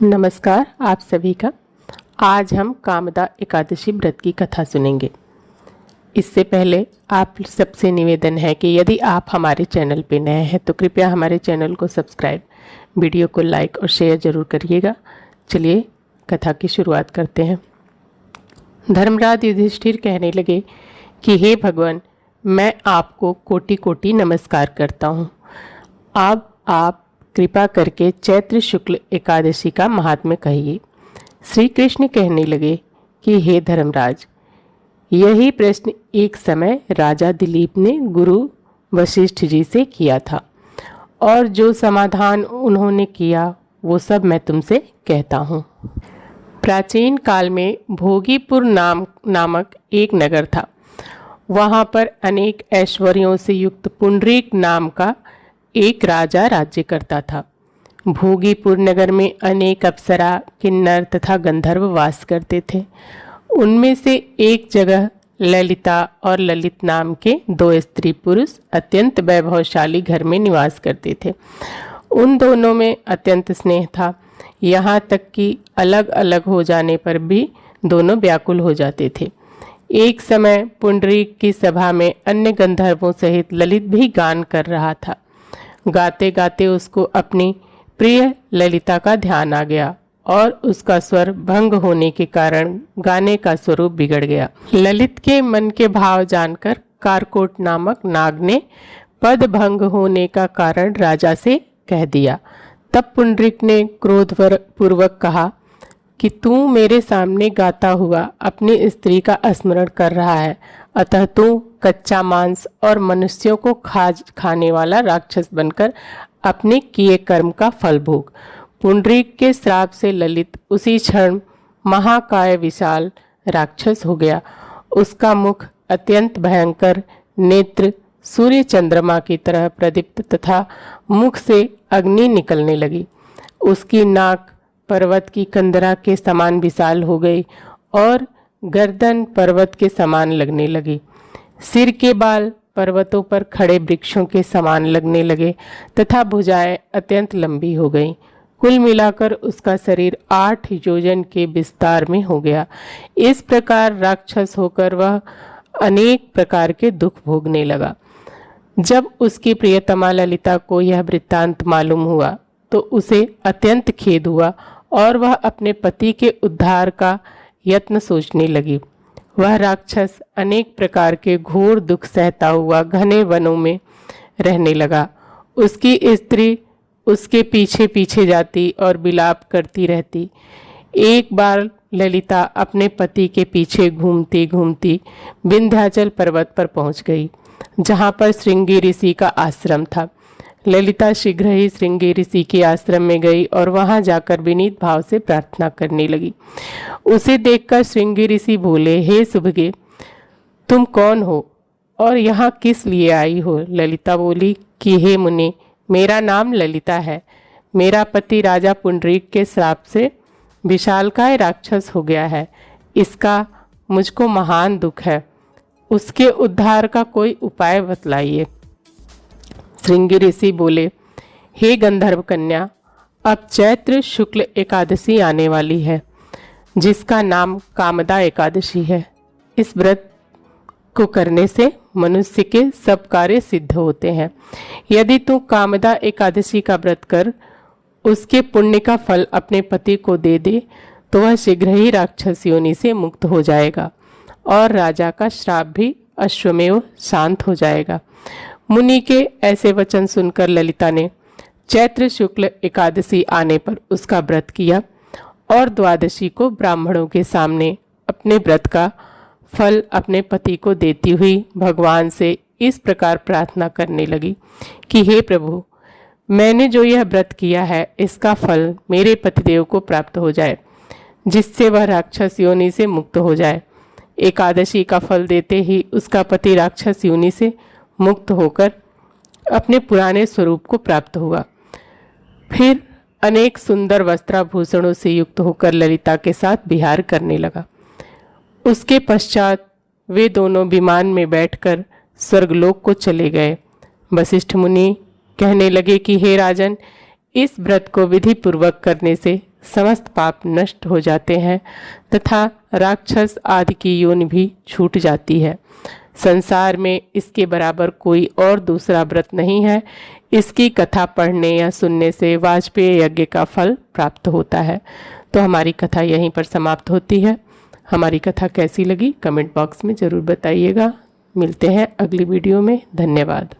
नमस्कार आप सभी का। आज हम कामदा एकादशी व्रत की कथा सुनेंगे। इससे पहले आप सबसे निवेदन है कि यदि आप हमारे चैनल पर नए हैं तो कृपया हमारे चैनल को सब्सक्राइब, वीडियो को लाइक और शेयर ज़रूर करिएगा। चलिए कथा की शुरुआत करते हैं। धर्मराज युधिष्ठिर कहने लगे कि हे भगवान, मैं आपको कोटि कोटि नमस्कार करता हूँ। अब आप कृपा करके चैत्र शुक्ल एकादशी का महात्म्य कहिए। श्री कृष्ण कहने लगे कि हे धर्मराज, यही प्रश्न एक समय राजा दिलीप ने गुरु वशिष्ठ जी से किया था और जो समाधान उन्होंने किया वो सब मैं तुमसे कहता हूँ। प्राचीन काल में भोगीपुर नामक एक नगर था। वहाँ पर अनेक ऐश्वर्यों से युक्त पुंडरीक नाम का एक राजा राज्य करता था। भोगीपुर नगर में अनेक अप्सरा, किन्नर तथा गंधर्व वास करते थे। उनमें से एक जगह ललिता और ललित नाम के दो स्त्री पुरुष अत्यंत वैभवशाली घर में निवास करते थे। उन दोनों में अत्यंत स्नेह था, यहाँ तक कि अलग अलग हो जाने पर भी दोनों व्याकुल हो जाते थे। एक समय पुंडरीक की सभा में अन्य गंधर्वों सहित ललित भी गान कर रहा था। गाते गाते उसको अपनी प्रिय ललिता का ध्यान आ गया और उसका स्वर भंग होने के कारण गाने का स्वरूप बिगड़ गया। ललित के मन के भाव जानकर कारकोट नामक नाग ने पद भंग होने का कारण राजा से कह दिया। तब पुंडरीक ने क्रोधपूर्वक कहा कि तू मेरे सामने गाता हुआ अपनी स्त्री का स्मरण कर रहा है, अतः तू कच्चा मांस और मनुष्यों को खाने वाला राक्षस बनकर अपने किए कर्म का फल भोग। पुंडरीक के श्राप से ललित उसी क्षण महाकाय विशाल राक्षस हो गया। उसका मुख अत्यंत भयंकर, नेत्र सूर्य चंद्रमा की तरह प्रदीप्त तथा मुख से अग्नि निकलने लगी। उसकी नाक पर्वत की कंदरा के समान विशाल हो गई और गर्दन पर्वत के समान लगने लगी। सिर के बाल पर्वतों पर खड़े वृक्षों के समान लगने लगे तथा भुजाएं अत्यंत लंबी हो गईं। कुल मिलाकर उसका शरीर 8 योजन के विस्तार में हो गया। इस प्रकार राक्षस होकर वह अनेक प्रकार के दुख भोगने लगा। जब उसकी प्रियतमा ललिता को यह वृत्तांत मालूम हुआ तो उसे अत्यंत खेद हुआ और वह अपने पति के उद्धार का यत्न सोचने लगी। वह राक्षस अनेक प्रकार के घोर दुख सहता हुआ घने वनों में रहने लगा। उसकी स्त्री उसके पीछे पीछे जाती और विलाप करती रहती। एक बार ललिता अपने पति के पीछे घूमती घूमती विंध्याचल पर्वत पर पहुंच गई, जहां पर श्रृंगी ऋषि का आश्रम था। ललिता शीघ्र ही श्रृंगी ऋषि के आश्रम में गई और वहां जाकर विनीत भाव से प्रार्थना करने लगी। उसे देखकर श्रृंगी ऋषि बोले, हे सुभगे, तुम कौन हो और यहाँ किस लिए आई हो? ललिता बोली कि हे मुनि, मेरा नाम ललिता है। मेरा पति राजा पुंडरीक के श्राप से विशालकाय राक्षस हो गया है। इसका मुझको महान दुख है। उसके उद्धार का कोई उपाय बतलाइए। श्रृंगी ऋषि बोले, हे गंधर्व कन्या, अब चैत्र शुक्ल एकादशी आने वाली है, जिसका नाम कामदा एकादशी है। इस व्रत को करने से मनुष्य के सब कार्य सिद्ध होते हैं। यदि तू कामदा एकादशी का व्रत कर उसके पुण्य का फल अपने पति को दे दे तो वह शीघ्र ही राक्षस योनि से मुक्त हो जाएगा और राजा का श्राप भी अश्वमेव शांत हो जाएगा। मुनि के ऐसे वचन सुनकर ललिता ने चैत्र शुक्ल एकादशी आने पर उसका व्रत किया और द्वादशी को ब्राह्मणों के सामने अपने व्रत का फल अपने पति को देती हुई भगवान से इस प्रकार प्रार्थना करने लगी कि हे प्रभु, मैंने जो यह व्रत किया है इसका फल मेरे पतिदेव को प्राप्त हो जाए, जिससे वह राक्षस योनि से मुक्त हो जाए। एकादशी का फल देते ही उसका पति राक्षस योनि से मुक्त होकर अपने पुराने स्वरूप को प्राप्त हुआ। फिर अनेक सुंदर वस्त्राभूषणों से युक्त होकर ललिता के साथ विहार करने लगा। उसके पश्चात वे दोनों विमान में बैठकर स्वर्गलोक को चले गए। वशिष्ठ मुनि कहने लगे कि हे राजन, इस व्रत को विधि पूर्वक करने से समस्त पाप नष्ट हो जाते हैं तथा राक्षस आदि की योनि भी छूट जाती है। संसार में इसके बराबर कोई और दूसरा व्रत नहीं है। इसकी कथा पढ़ने या सुनने से वाजपेय यज्ञ का फल प्राप्त होता है। तो हमारी कथा यहीं पर समाप्त होती है। हमारी कथा कैसी लगी कमेंट बॉक्स में ज़रूर बताइएगा। मिलते हैं अगली वीडियो में। धन्यवाद।